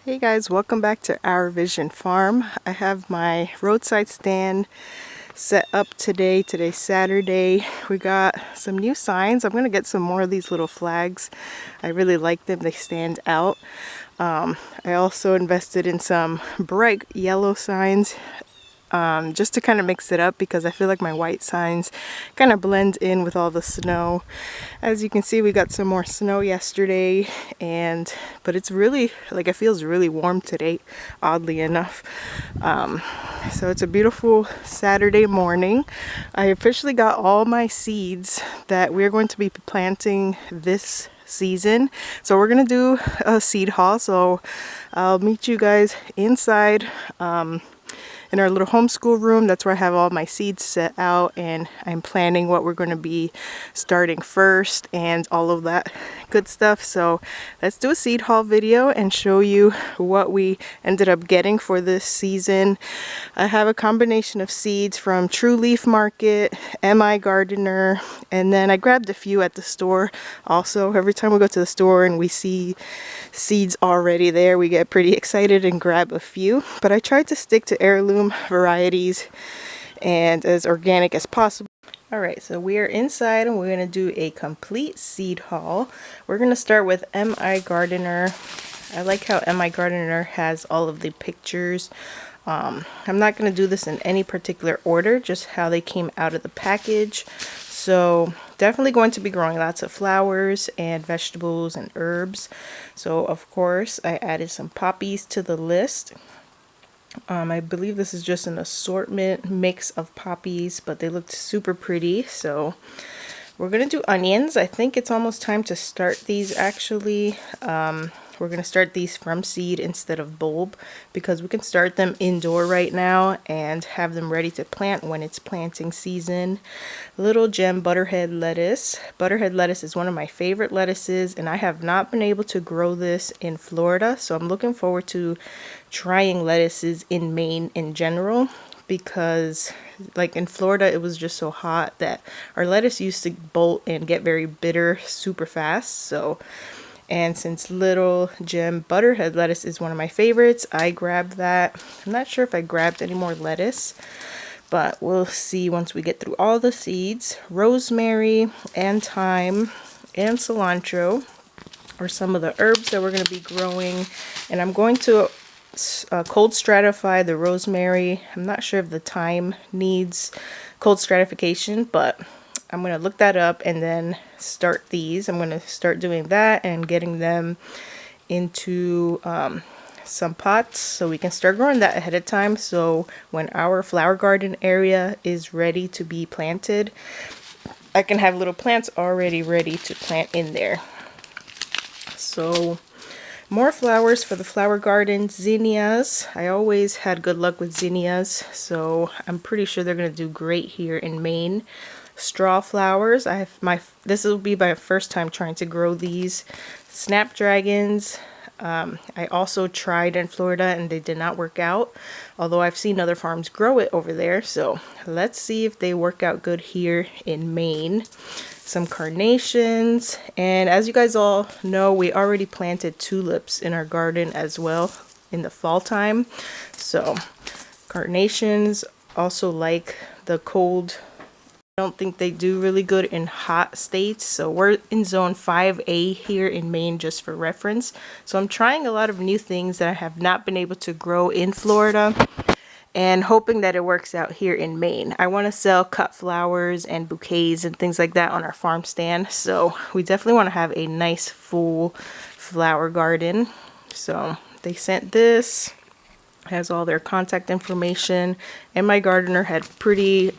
Hey guys, welcome back to Our Vision Farm. I have my roadside stand set up today. Today's Saturday. We got some new signs. I'm going to get some more of these little flags. I really like them. They stand out. I also invested in some bright yellow signs just to kind of mix it up because I feel like my white signs kind of blend in with all the snow. As you can see, we got some more snow yesterday, but it's really, like, it feels really warm today, oddly enough. So it's a beautiful Saturday morning. I officially got all my seeds that we're going to be planting this season. So we're gonna do a seed haul. So I'll meet you guys inside in our little homeschool room. That's where I have all my seeds set out, and I'm planning what we're going to be starting first and all of that good stuff. So let's do a seed haul video and show you what we ended up getting for this season. I have a combination of seeds from True Leaf Market, MI Gardener, and then I grabbed a few at the store also. Every time we go to the store and we see seeds already there, we get pretty excited and grab a few. But I tried to stick to heirloom varieties and as organic as possible. Alright, so we are inside and we're going to do a complete seed haul. We're going to start with MI Gardener. I like how MI Gardener has all of the pictures. I'm not going to do this in any particular order, just how they came out of the package. So definitely going to be growing lots of flowers and vegetables and herbs. So of course I added some poppies to the list. I believe this is just an assortment mix of poppies, but they looked super pretty. So we're gonna do onions. I think it's almost time to start these actually. We're gonna start these from seed instead of bulb because we can start them indoor right now and have them ready to plant when it's planting season. Little gem butterhead lettuce. Butterhead lettuce is one of my favorite lettuces, and I have not been able to grow this in Florida, so I'm looking forward to trying lettuces in Maine in general, because like in Florida it was just so hot that our lettuce used to bolt and get very bitter super fast. So, and since little gem butterhead lettuce is one of my favorites, I grabbed that. I'm not sure if I grabbed any more lettuce, but we'll see once we get through all the seeds. Rosemary and thyme and cilantro are some of the herbs that we're going to be growing, and I'm going to cold stratify the rosemary. I'm not sure if the thyme needs cold stratification, but I'm going to look that up and then start these. I'm going to start doing that and getting them into some pots so we can start growing that ahead of time, so when our flower garden area is ready to be planted, I can have little plants already ready to plant in there. So more flowers for the flower garden. Zinnias. I always had good luck with zinnias, so I'm pretty sure they're going to do great here in Maine. Straw flowers. This will be my first time trying to grow these. Snapdragons. I also tried in Florida and they did not work out, although I've seen other farms grow it over there. So let's see if they work out good here in Maine. Some carnations, and as you guys all know, we already planted tulips in our garden as well in the fall time. So carnations also like the cold. I don't think they do really good in hot states, so we're in zone 5A here in Maine just for reference. So I'm trying a lot of new things that I have not been able to grow in Florida and hoping that it works out here in Maine. I want to sell cut flowers and bouquets and things like that on our farm stand, so we definitely want to have a nice full flower garden. So they sent this. Has all their contact information, and my gardener had pretty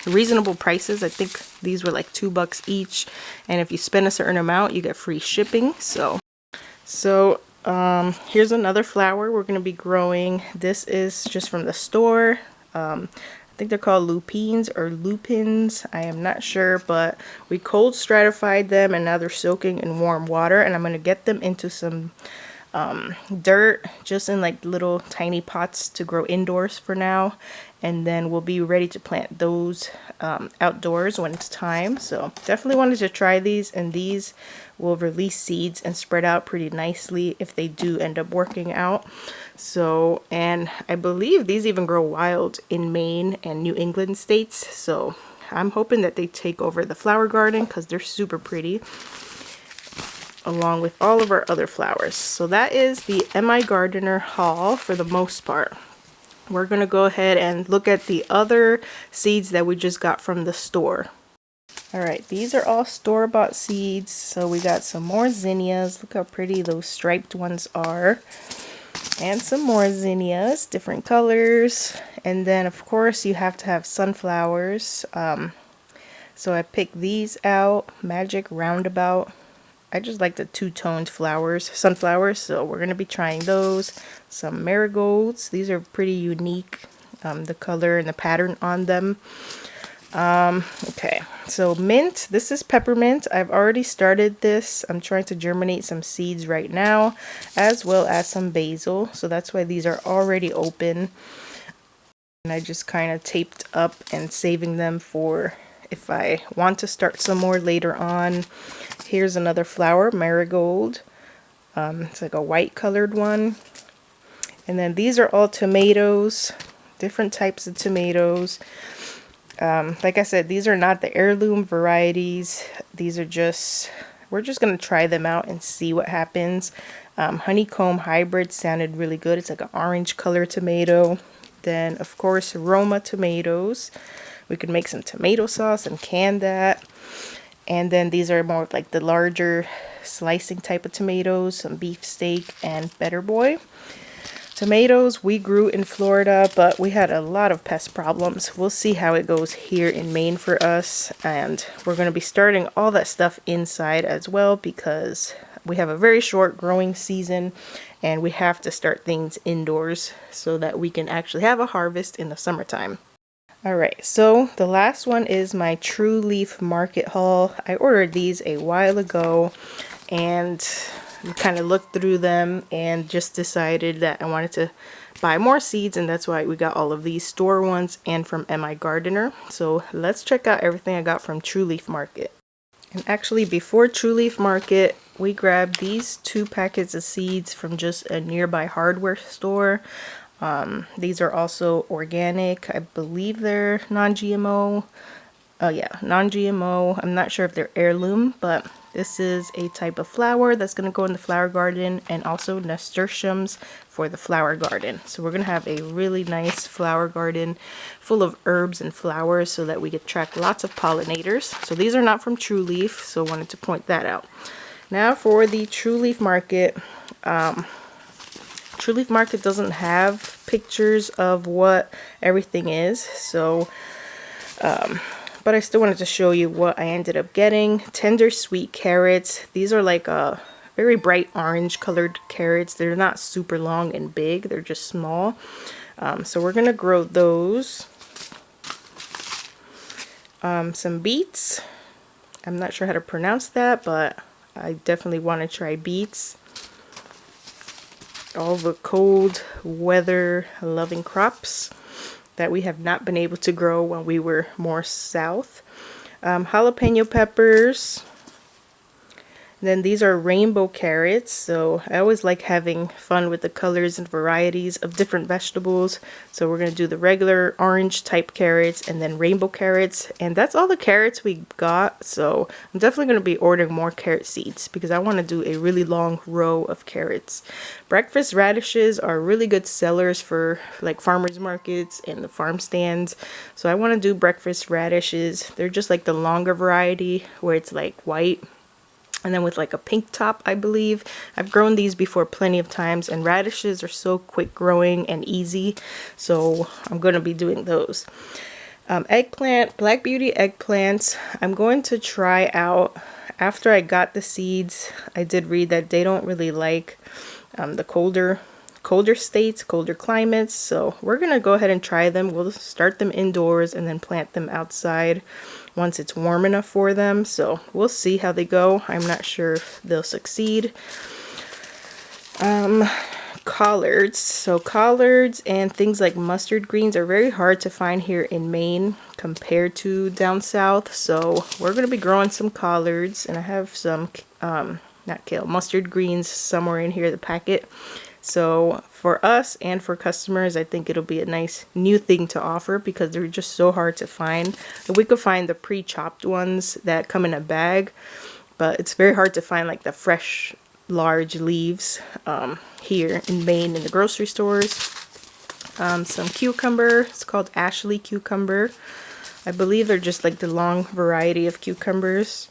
reasonable prices. I think these were like $2 each, and if you spend a certain amount you get free shipping. So here's another flower we're going to be growing. This is just from the store. I think they're called Lupins or Lupins. I am not sure, but we cold stratified them and now they're soaking in warm water, and I'm going to get them into some dirt, just in like little tiny pots to grow indoors for now, and then we'll be ready to plant those outdoors when it's time. So definitely wanted to try these, and these will release seeds and spread out pretty nicely if they do end up working out. So, and I believe these even grow wild in Maine and New England states, so I'm hoping that they take over the flower garden because they're super pretty, along with all of our other flowers. So that is the MI Gardener haul for the most part. We're going to go ahead and look at the other seeds that we just got from the store. Alright, these are all store-bought seeds. So we got some more zinnias. Look how pretty those striped ones are. And some more zinnias, different colors. And then of course you have to have sunflowers. So I picked these out, Magic Roundabout. I just like the two-toned flowers, sunflowers, so we're going to be trying those. Some marigolds. These are pretty unique, the color and the pattern on them. Okay, so mint. This is peppermint. I've already started this. I'm trying to germinate some seeds right now, as well as some basil. So that's why these are already open. And I just kind of taped up and saving them for if I want to start some more later on. Here's another flower, marigold. It's like a white colored one. And then these are all tomatoes, different types of tomatoes. Like I said, these are not the heirloom varieties. These are just, we're just going to try them out and see what happens. Honeycomb hybrid sounded really good. It's like an orange color tomato. Then, of course, Roma tomatoes. We could make some tomato sauce and can that. And then these are more like the larger slicing type of tomatoes, some beefsteak and Better Boy. Tomatoes we grew in Florida, but we had a lot of pest problems. We'll see how it goes here in Maine for us. And we're going to be starting all that stuff inside as well because we have a very short growing season and we have to start things indoors so that we can actually have a harvest in the summertime. Alright, so the last one is my True Leaf Market haul. I ordered these a while ago and kind of looked through them and just decided that I wanted to buy more seeds, and that's why we got all of these store ones and from MI Gardener. So let's check out everything I got from True Leaf Market. And actually before True Leaf Market, we grabbed these 2 packets of seeds from just a nearby hardware store. These are also organic. I believe they're non-GMO. Oh yeah, non-GMO. I'm not sure if they're heirloom, but this is a type of flower that's going to go in the flower garden, and also nasturtiums for the flower garden. So we're going to have a really nice flower garden full of herbs and flowers so that we can attract lots of pollinators. So these are not from True Leaf, so I wanted to point that out. Now for the True Leaf Market. True Leaf Market doesn't have pictures of what everything is, so but I still wanted to show you what I ended up getting. Tender sweet carrots. These are like a very bright orange colored carrots. They're not super long and big, they're just small. So we're gonna grow those. Some beets. I'm not sure how to pronounce that, but I definitely want to try beets. All the cold weather loving crops that we have not been able to grow when we were more south. Jalapeno peppers. Then these are rainbow carrots, so I always like having fun with the colors and varieties of different vegetables. So we're going to do the regular orange type carrots and then rainbow carrots, and that's all the carrots we got. So I'm definitely going to be ordering more carrot seeds because I want to do a really long row of carrots. Breakfast radishes are really good sellers for like farmers markets and the farm stands. So I want to do breakfast radishes. They're just like the longer variety where it's like white and then with like a pink top, I believe. I've grown these before plenty of times, and radishes are so quick growing and easy, so I'm going to be doing those. Eggplant, Black Beauty eggplants, I'm going to try out. After I got the seeds, I did read that they don't really like the colder states, colder climates, so we're going to go ahead and try them. We'll start them indoors and then plant them outside once it's warm enough for them. So we'll see how they go. I'm not sure if they'll succeed. Collards. So collards and things like mustard greens are very hard to find here in Maine compared to down south. So we're going to be growing some collards, and I have some not kale, mustard greens somewhere in here, the packet. So for us and for customers, I think it'll be a nice new thing to offer because they're just so hard to find. And we could find the pre-chopped ones that come in a bag, but it's very hard to find like the fresh large leaves here in Maine in the grocery stores. Some cucumber, it's called Ashley cucumber. I believe they're just like the long variety of cucumbers.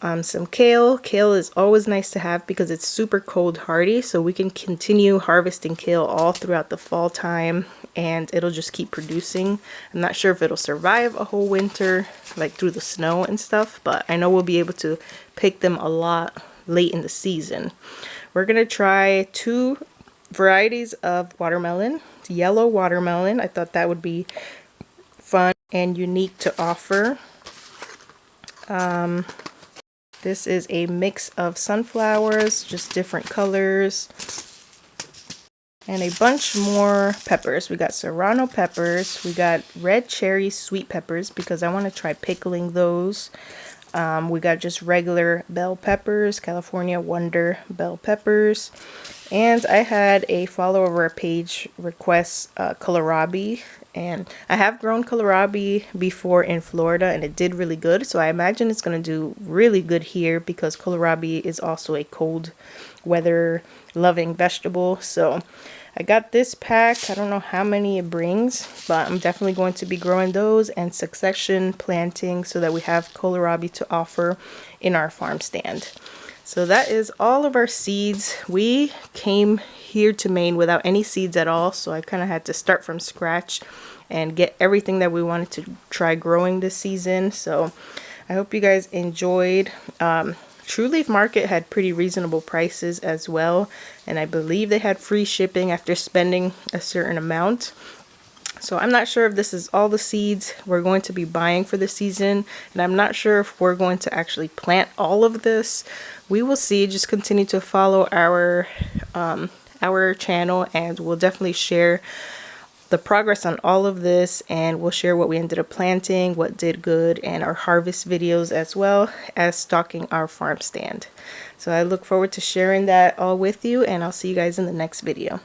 Some kale. Kale is always nice to have because it's super cold hardy, so we can continue harvesting kale all throughout the fall time and it'll just keep producing. I'm not sure if it'll survive a whole winter like through the snow and stuff, but I know we'll be able to pick them a lot late in the season. We're gonna try 2 varieties of watermelon. It's yellow watermelon. I thought that would be fun and unique to offer. This is a mix of sunflowers, just different colors, and a bunch more peppers. We got serrano peppers, we got red cherry sweet peppers because I want to try pickling those. We got just regular bell peppers, California Wonder bell peppers. And I had a follower of our page request kohlrabi. And I have grown kohlrabi before in Florida and it did really good. So I imagine it's going to do really good here because kohlrabi is also a cold weather loving vegetable. So I got this pack. I don't know how many it brings, but I'm definitely going to be growing those and succession planting so that we have kohlrabi to offer in our farm stand. So that is all of our seeds. We came here to Maine without any seeds at all, so I kind of had to start from scratch and get everything that we wanted to try growing this season. So I hope you guys enjoyed. True Leaf Market had pretty reasonable prices as well, and I believe they had free shipping after spending a certain amount. So I'm not sure if this is all the seeds we're going to be buying for the season, and I'm not sure if we're going to actually plant all of this. We will see. Just continue to follow our channel, and we'll definitely share the progress on all of this, and we'll share what we ended up planting, what did good, and our harvest videos, as well as stocking our farm stand. So I look forward to sharing that all with you, and I'll see you guys in the next video.